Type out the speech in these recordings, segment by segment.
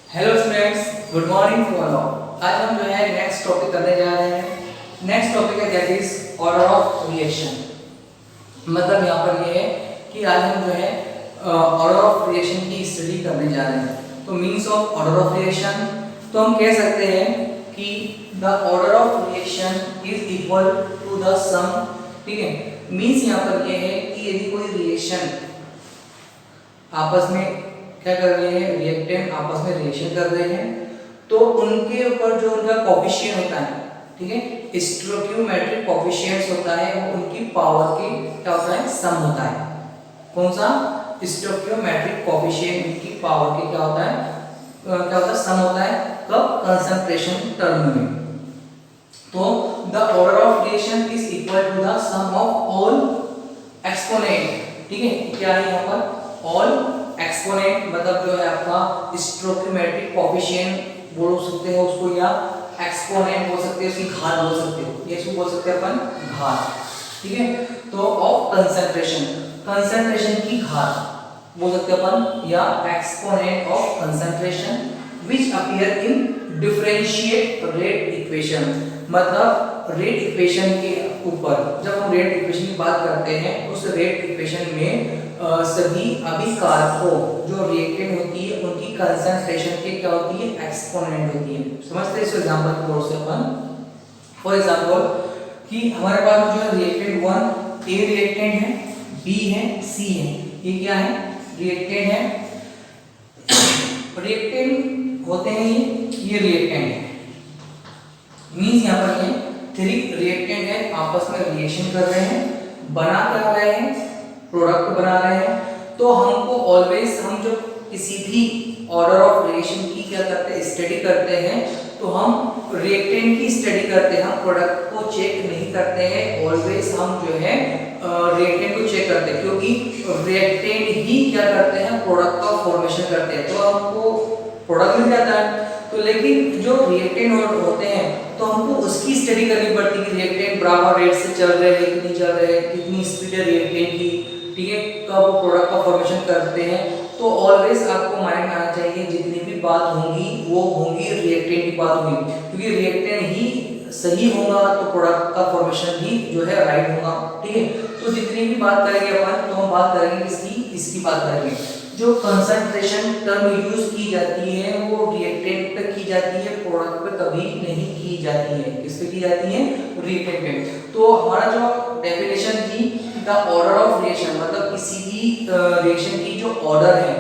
Hello students, good morning to all. आज हम जो है नेक्स्ट टॉपिक करने जा रहे हैं। नेक्स्ट टॉपिक है that is order of reaction. मतलब यहाँ पर ये है कि आज हम जो है ऑर्डर ऑफ रिएक्शन की स्टडी करने जा रहे हैं। तो means of order of reaction, तो हम कह सकते हैं कि the order of reaction is equal to the sum. ठीक है, मीन्स यहाँ पर ये है कि यदि कोई रिएक्शन आपस में क्या कर रहे हैं, रिएक्टेंट आपस में रिएक्शन कर रहे हैं, तो उनके ऊपर जो उनका कोफिशिएंट होता है, ठीक है, स्टोइकियोमेट्रिक कोफिशिएंट्स होता है, वो उनकी पावर के क्या होता है, सम होता है। कौन सा? स्टोइकियोमेट्रिक कोफिशिएंट उनकी पावर के क्या होता है, क्या होता है, सम होता है। कब? कंसंट्रेशन टर्म में। तो the order of reaction is equal to the sum of all exponent. ठीक है, क्या है यहाँ पर? ऑल एक्सपोनेंट मतलब जो है आपका स्टोइकियोमेट्रिक कोफिशिएंट बोल सकते हो उसको, या एक्सपोनेंट बोल सकते हो, उसकी घात बोल सकते हो, ये इसको बोल सकते हैं अपन घात। ठीक है, तो ऑफ कंसंट्रेशन, कंसंट्रेशन की घात बोल सकते हैं अपन, या exponent of concentration which appear in differentiate rate equation. मतलब रेट इक्वेशन के ऊपर जब हम रेट इक्वेशन की बात करते हैं, उस रेट इक्वेशन में सभी अभिकारकों जो रिएक्टेंट होती है उनकी कंसंट्रेशन के क्या होती है, एक्सपोनेंट होती है। समझते हैं इस एग्जांपल की ओर से अपन। फॉर एग्जांपल कि हमारे पास जो है रिएक्टेंट 1 ए रिएक्टेंट है, बी है, सी है। ये क्या है? रिएक्टेंट है। रिएक्टेंट होते हैं ये रिएक्टेंट है, मींस यहाँ पर ये 3 रिएक्टेंट है, आपस में रिएक्शन कर रहे हैं, बना क्या रहे हैं, प्रोडक्ट बना रहे हैं। तो हमको ऑलवेज, हम जो किसी भी ऑर्डर ऑफ रिएक्शन की क्या करते हैं, स्टडी करते हैं, तो हम रिएक्टेंट की स्टडी करते हैं, हम प्रोडक्ट को चेक नहीं करते हैं। ऑलवेज हम जो है रिएक्टेंट को चेक करते हैं, क्योंकि रिएक्टेंट ही क्या करते हैं, प्रोडक्ट का फॉर्मेशन करते हैं। तो हमको प्रोडक्ट मिल जाता है, तो लेकिन जो रिएक्टेंट होते हैं तो हमको उसकी स्टडी करनी पड़ती है कि रिएक्टेंट बराबर रेट से चल रहे हैं कि नहीं चल रहे हैं, कितनी स्पीड है रिएक्टेंट की, ठीक है, कब प्रोडक्ट का फॉर्मेशन करते हैं। तो ऑलवेज आपको माइंड में आना चाहिए जितनी भी बात होंगी वो होंगी रिएक्टेंट की बात होगी, क्योंकि रिएक्टेंट ही सही होगा तो प्रोडक्ट का फॉर्मेशन भी जो है राइट होगा। ठीक है, तो जितनी भी बात करेंगे अपन, तो हम बात करेंगे इसकी बात करेंगे। जो कंसंट्रेशन टर्म यूज की जाती है वो रिएक्टेंट पे की जाती है, प्रोडक्ट पे कभी नहीं की जाती है। किस पे की जाती है? रिएक्टेंट पे। तो हमारा जो डेफिनेशन थी द ऑर्डर ऑफ रिएक्शन, मतलब किसी भी रिएक्शन की जो ऑर्डर है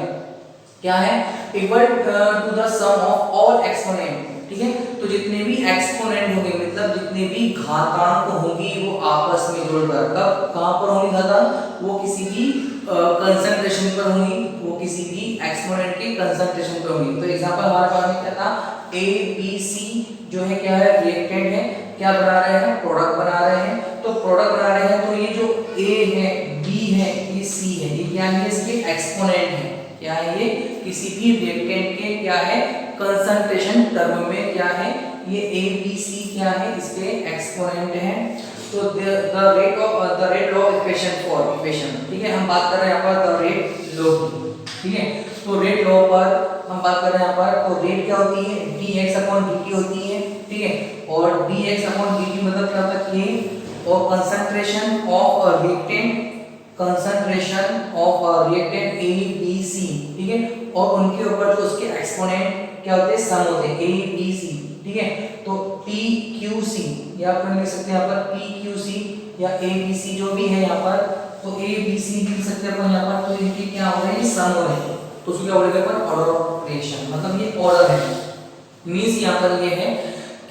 क्या है, equal to the sum of all exponent. ठीक है, तो जितने भी एक्सपोनेंट होंगे, मतलब जितने भी घातांक होंगी वो आपस में जुड़कर, कब कहां पर होंगी घातांक, वो किसी भी कंसंट्रेशन पर होंगी, वो किसी भी एक्सपोनेंट के कंसंट्रेशन पर होंगी। तो एग्जांपल हमारे पास में क्या था, ए बी सी जो है क्या है, रिएक्टेंट है, क्या बना रहे हैं, प्रोडक्ट बना रहे हैं। तो प्रोडक्ट बना रहे हैं, तो ये जो ए है, बी है, ये सी है, ये क्या है, इसके एक्सपोनेंट है। क्या है ये? किसी भी रिएक्टेंट के क्या है, कंसंट्रेशन टर्म में क्या है, ये ए बी सी क्या है, इसके एक्सपोनेंट है। तो the rate law equation for equation, ठीक है, हम बात कर रहे हैं यहाँ पर द रेट लॉ की। ठीक है, तो रेट लॉ पर हम बात कर रहे हैं यहाँ पर। तो रेट क्या होती है, dx/dt होती है। ठीक है, और dx/dt मतलब क्या होता है, k, और concentration of a reactant, concentration of a reactant A B C. ठीक है, और उनके ऊपर जो उसके एक्सपोनेंट क्या होते हैं, सम होते हैं, ए बी सी। ठीक है, तो P Q C, या अपन लिख सकते हैं यहाँ पर P Q C या A B C जो भी है यहाँ पर, तो A B C लिख सकते हैं अपन यहाँ पर। तो इनके क्या हो रहे हैं, सम हो रहे हैं, तो उसको क्या बोलेंगे अपन, ऑर्डर ऑफ रिएक्शन। मतलब ये ऑर्डर है, मींस यहाँ पर ये है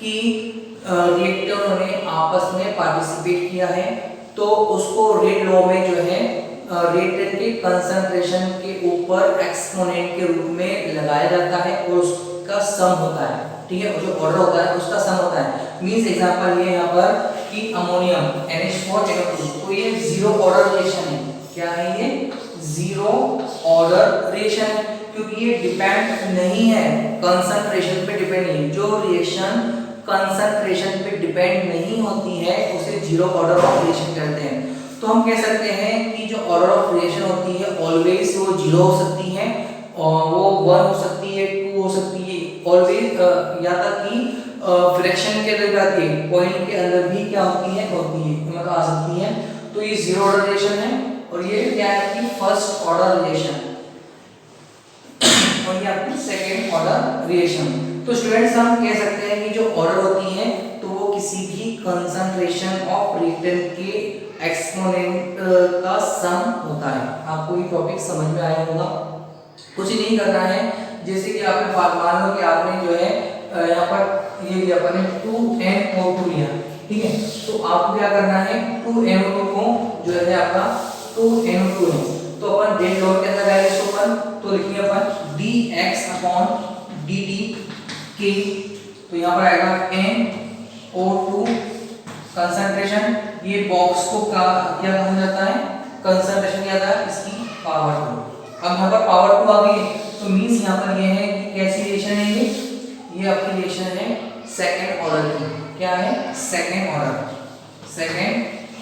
कि रिएक्टरों ने आपस में पार्टिसिपेट किया है, तो उसको रेट लॉ में जो है रिएक्टेंट के कंसंट्रेशन के ऊपर एक्सपोनेंट के रूप में लगाया जाता है, और उसका सम होता है। ठीक है, जो ऑर्डर होता है उसका सम होता है। मींस एग्जांपल ये यहाँ पर कि अमोनियम NH4NO2, तो ये जीरो ऑर्डर रिएक्शन है। क्या है ये? जीरो ऑर्डर रिएक्शन है, क्योंकि ये डिपेंड नहीं है कंसंट्रेशन पे, डिपेंड नहीं है। जो रिएक्शन कंसंट्रेशन पे डिपेंड नहीं होती है उसे जीरो ऑर्डर ऑफ रिएक्शन कहते हैं। तो हम कह सकते हैं कि जो ऑर्डर ऑफ रिएक्शन होती है ऑलवेज वो जीरो हो सकती है, और वो 1 हो सकती है, 2 हो सकती है, फ्रैक्शन के अंदर आती है, पॉइंट के अंदर भी क्या होती है मतलब आ सकती है। तो ये जीरो ऑर्डर रिलेशन है और ये क्या है आपकी फर्स्ट ऑर्डर रिलेशन और ये आपकी सेकंड ऑर्डर रिलेशन। तो स्टूडेंट्स हम कह सकते हैं कि जो ऑर्डर होती है तो वो किसी भी कंसंट्रेशन ऑफ रिएक्टेंट के एक्सपोनेंट का सम होता है। आपको ये टॉपिक समझ में आया होगा। कुछ नहीं करना है, जैसे कि आपने मान लो कि आपने जो है यहाँ पर ये लिया अपन 2NO2 लिया, ठीक है। तो आपको क्या करना है 2NO2 को जो है आपका 2NO2 है तो अपन डेड लॉग के अंदर आएगा इसको अपन तो लिखेंगे अपन dx/dt k। तो यहाँ पर आएगा NO2 कंसंट्रेशन, ये बॉक्स को क्या कहा जाता है कंसंट्रेशन क्या था इसकी पावर 2। अब यहाँ पर पावर 2 आ गई तो मींस यहाँ पर ये है कि कैसी रिलेशन है ये आपकी रिलेशन है सेकंड ऑर्डर की। क्या है सेकंड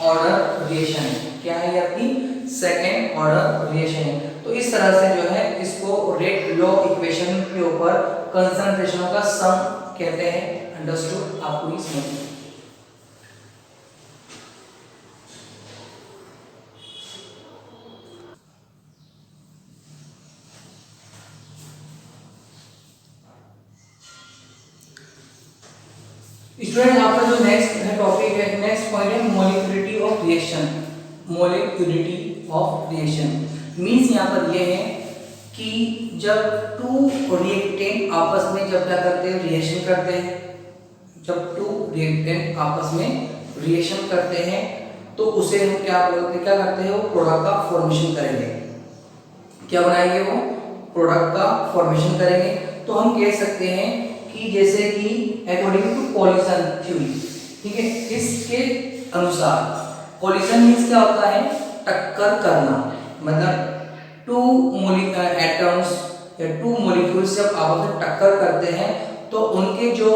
ऑर्डर रिलेशन। क्या है ये आपकी सेकंड ऑर्डर रिलेशन है। तो इस तरह से जो है इसको रेट लॉ इक्वेशन के ऊपर कंसंट्रेशनों का सम कहते हैं। अंडरस्टूड? आपको ये समझना। स्टूडेंट यहाँ पर जो नेक्स्ट है टॉपिक है, नेक्स्ट पॉइंट है molecularity of reaction. Molecularity of reaction means यहाँ पर ये है कि जब टू रिएक्टेंट आपस में जब क्या करते हैं रिएक्शन करते हैं, जब टू रिएक्टेंट आपस में रिएक्शन करते हैं तो उसे हम क्या बोलते हैं, क्या करते हैं वो प्रोडक्ट का फॉर्मेशन करेंगे। क्या बनाएंगे वो प्रोडक्ट का फॉर्मेशन करेंगे। तो हम कह सकते हैं कि जैसे कि अकॉर्डिंग टू कोलिजन थ्योरी, ठीक है, इसके अनुसार कोलिजन मींस क्या होता है टक्कर करना। मतलब टू एटम्स या टू मॉलिक्यूल्स जब आपस में टक्कर करते हैं तो उनके जो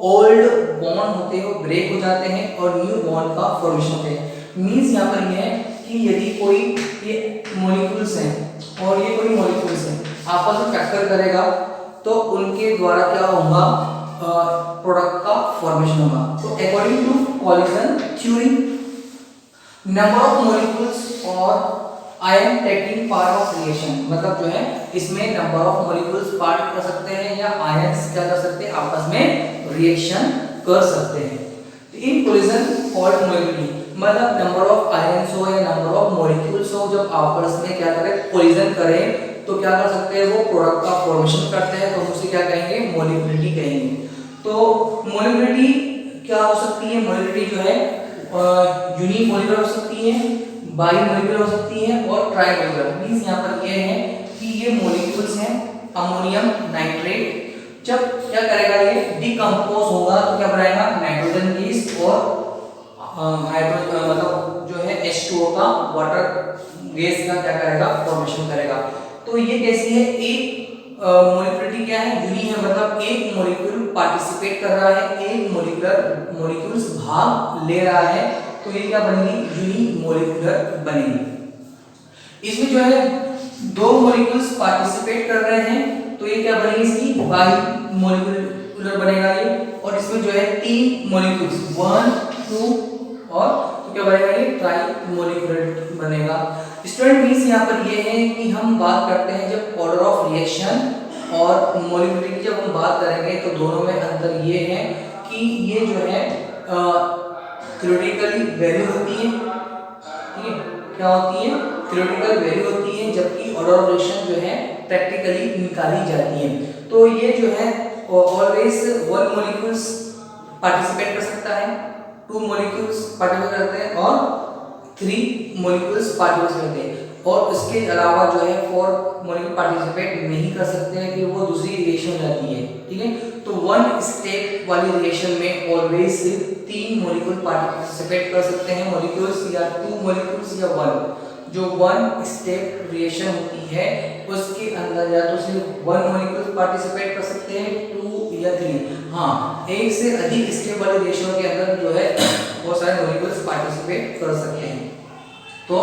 ओल्ड बॉन्ड होते हैं वो ब्रेक हो जाते हैं और न्यू बॉन्ड का फॉर्मेशन होते हैं। मींस यहाँ पर यह है कि यदि कोई ये मॉलिक्यूल्स हैं और ये कोई मॉलिक्यूल्स हैं आपस में टक्कर करेगा तो उनके द्वारा क्या होगा प्रोडक्ट का फॉर्मेशन होगा। तो according to collision theory number of molecules और ion taking part of reaction, मतलब जो है इसमें नंबर ऑफ मॉलिक्यूल्स पार्ट कर सकते हैं या आयंस क्या कर सकते हैं आपस में रिएक्शन कर सकते हैं। इन कोलिजन फॉल्ट मोलिकुलरिटी मतलब नंबर ऑफ आयंस हो या नंबर ऑफ मॉलिक्यूल्स हो जब आपस में क्या करें कोलिजन करें तो क्या कर सकते हैं वो प्रोडक्ट का फॉर्मेशन करते हैं तो हम उसे क्या कहेंगे मोलिकुलरिटी कहेंगे। तो मोलिकुलरिटी क्या हो सकती है, मोलिकुलरिटी जो है यूनिमोलिकुलर हो सकती है, बाई मोलिकुलर हो सकती है और ट्राई मोलिकुलर। मींस यहाँ पर ये है कि ये मॉलिक्यूल्स हैं अमोनियम नाइट्रेट, जब क्या करेगा ये डिकम्पोज होगा तो क्या बनाएगा नाइट्रोजन गैस और हाइड्रोजन मतलब जो है H2O का वाटर गैस का क्या करेगा फॉर्मेशन करेगा। तो ये कैसी है एक मोलिकुलरिटी क्या है यूनी है, मतलब एक मॉलिक्यूल पार्टिसिपेट कर रहा है, एक मॉलिक्यूल्स भाग ले रहा है तो ये क्या बनेगी यूनी मोलिकुलर बनेगी। इसमें जो है दो मॉलिक्यूल्स पार्टिसिपेट कर रहे हैं तो ये क्या बनेगी इसकी बाई मोलिकुलर बनेगा ये, और इसमें जो है तीन मॉलिक्यूल्स 1 2 और तो क्या बनेगा ये ट्राई मोलिकुलर बनेगा। स्टूडेंट मींस यहाँ पर ये है कि हम बात करते हैं जब ऑर्डर ऑफ रिएक्शन और मोलिकुलरिटी की जब हम बात करेंगे तो दोनों में अंतर ये है कि ये जो है थ्योरेटिकली वैल्यू होती है, ठीक है, क्या होती है थ्योरेटिकल वैल्यू होती है, जबकि ऑर्डर ऑफ रिएक्शन जो है प्रैक्टिकली निकाली जाती है। तो ये जो है ऑलवेज 1 मॉलिक्यूल्स पार्टिसिपेट कर सकता है, 2 मॉलिक्यूल्स पार्टिसिपेट करते हैं और 3 मॉलिक्यूल्स पार्टिसिपेट करते हैं, और इसके अलावा जो है 4 मॉलिक्यूल पार्टिसिपेट नहीं कर सकते हैं कि वो दूसरी रिएक्शन हो जाती है, ठीक है। तो 1 स्टेप वाली रिएक्शन में ऑलवेज सिर्फ 3 मॉलिक्यूल पार्टिसिपेट कर सकते हैं, मॉलिक्यूल्स या 2 मॉलिक्यूल्स या 1। जो 1 स्टेप रिएक्शन होती है उसके अंदर या तो सिर्फ 1 मॉलिक्यूल पार्टिसिपेट कर सकते हैं, 2 या 3। हाँ, एक से अधिक स्टेप वाली रिएक्शन के अंदर जो है बहुत सारे मॉलिक्यूल्स पार्टिसिपेट कर सकते हैं। तो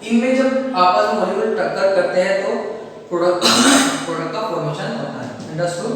इनमें जब आपस में मॉलिक्यूल टक्कर करते हैं तो प्रोडक्ट का फॉर्मेशन होता है। अंडरस्टूड?